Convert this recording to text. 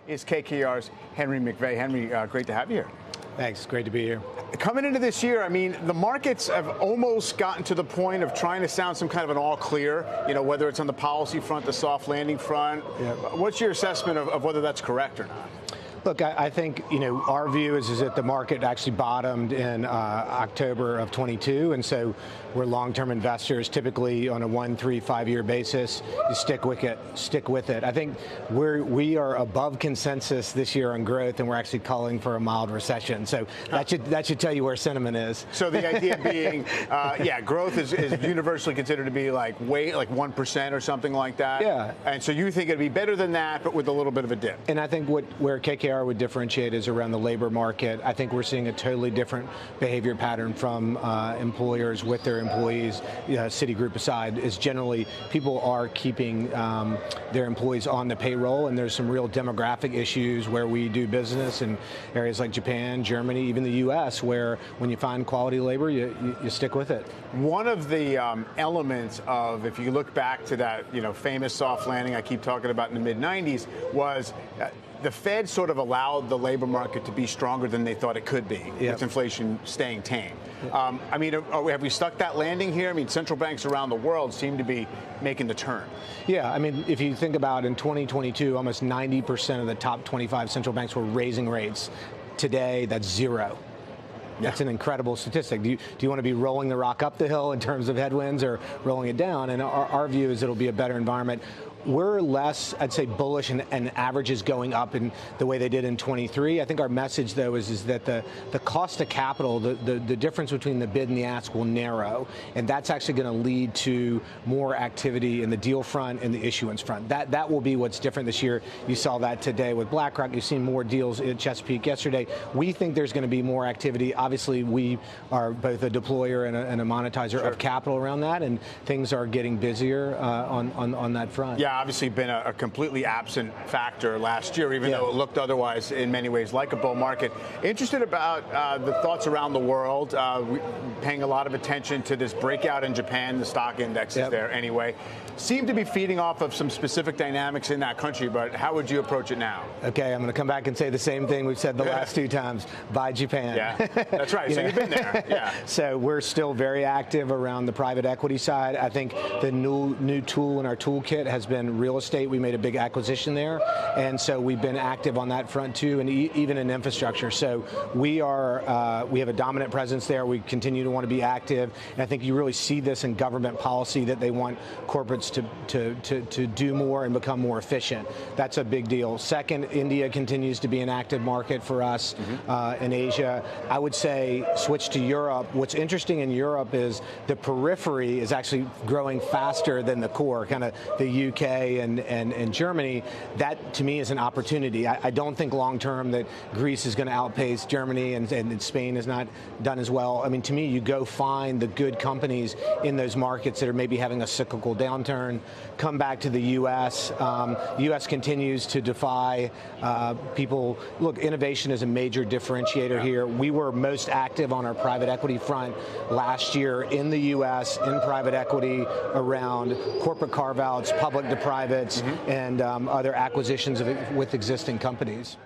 is KKR's Henry McVey. Henry, great to have you here. Thanks. Great to be here. Coming into this year, I mean, the markets have almost gotten to the point of trying to sound some kind of an all clear, whether it's on the policy front, the soft landing front. Yeah. What's your assessment of whether that's correct or not? Look, I think, our view is that the market actually bottomed in October of 22. And so we're long-term investors, typically on a 1, 3, 5-year basis. You stick with it. I think we are above consensus this year on growth, and we're actually calling for a mild recession. So that should tell you where sentiment is. So the idea being, growth is universally considered to be like 1% or something like that. Yeah. And so you think it'd be better than that, but with a little bit of a dip. And I think where KKR would differentiate is around the labor market. I think we're seeing a totally different behavior pattern from employers with their employees. Citigroup aside, is generally people are keeping their employees on the payroll, and there's some real demographic issues where we do business in areas like Japan, Germany, even the U.S., where when you find quality labor, you stick with it. One of the elements of, if you look back to that famous soft landing I keep talking about in the mid-90s, was the Fed sort of allowed the labor market to be stronger than they thought it could be, with inflation staying tame. Have we stuck that landing here? I mean, central banks around the world seem to be making the turn. Yeah, I mean, if you think about in 2022, almost 90% of the top 25 central banks were raising rates. Today, that's zero. That's an incredible statistic. Do you want to be rolling the rock up the hill in terms of headwinds or rolling it down? And our view is it'll be a better environment. We're less, I'd say, bullish and averages going up in the way they did in 23. I think our message, though, is that the cost of capital, the difference between the bid and the ask will narrow, and that's actually going to lead to more activity in the deal front and the issuance front. That will be what's different this year. You saw that today with BlackRock. You've seen more deals at Chesapeake yesterday. We think there's going to be more activity. Obviously, we are both a deployer and a monetizer of capital around that, and things are getting busier on that front. Yeah, obviously been a completely absent factor last year, even though it looked otherwise in many ways like a bull market. Interested about the thoughts around the world, paying a lot of attention to this breakout in Japan. The stock index is there anyway. Seem to be feeding off of some specific dynamics in that country, but how would you approach it now? Okay, I'm going to come back and say the same thing we've said the last 2 times. Buy Japan. Yeah, that's right. So you've been there. Yeah. So we're still very active around the private equity side. I think the new tool in our toolkit has been real estate. We made a big acquisition there, and so we've been active on that front too, and even in infrastructure. So we have a dominant presence there. We continue to want to be active, and I think you really see this in government policy that they want corporates to do more and become more efficient. That's a big deal. Second, India continues to be an active market for us. In Asia, I would say switch to Europe. What's interesting in Europe is the periphery is actually growing faster than the core, kind of the UK and Germany. That to me is an opportunity. I don't think long term that Greece is going to outpace Germany and Spain has not done as well. I mean, to me, you go find the good companies in those markets that are maybe having a cyclical downturn, come back to the U.S. The U.S. continues to defy people. Look, innovation is a major differentiator here. We were most active on our private equity front last year in the U.S. in private equity around corporate carve-outs, public to privates, and other acquisitions with existing companies.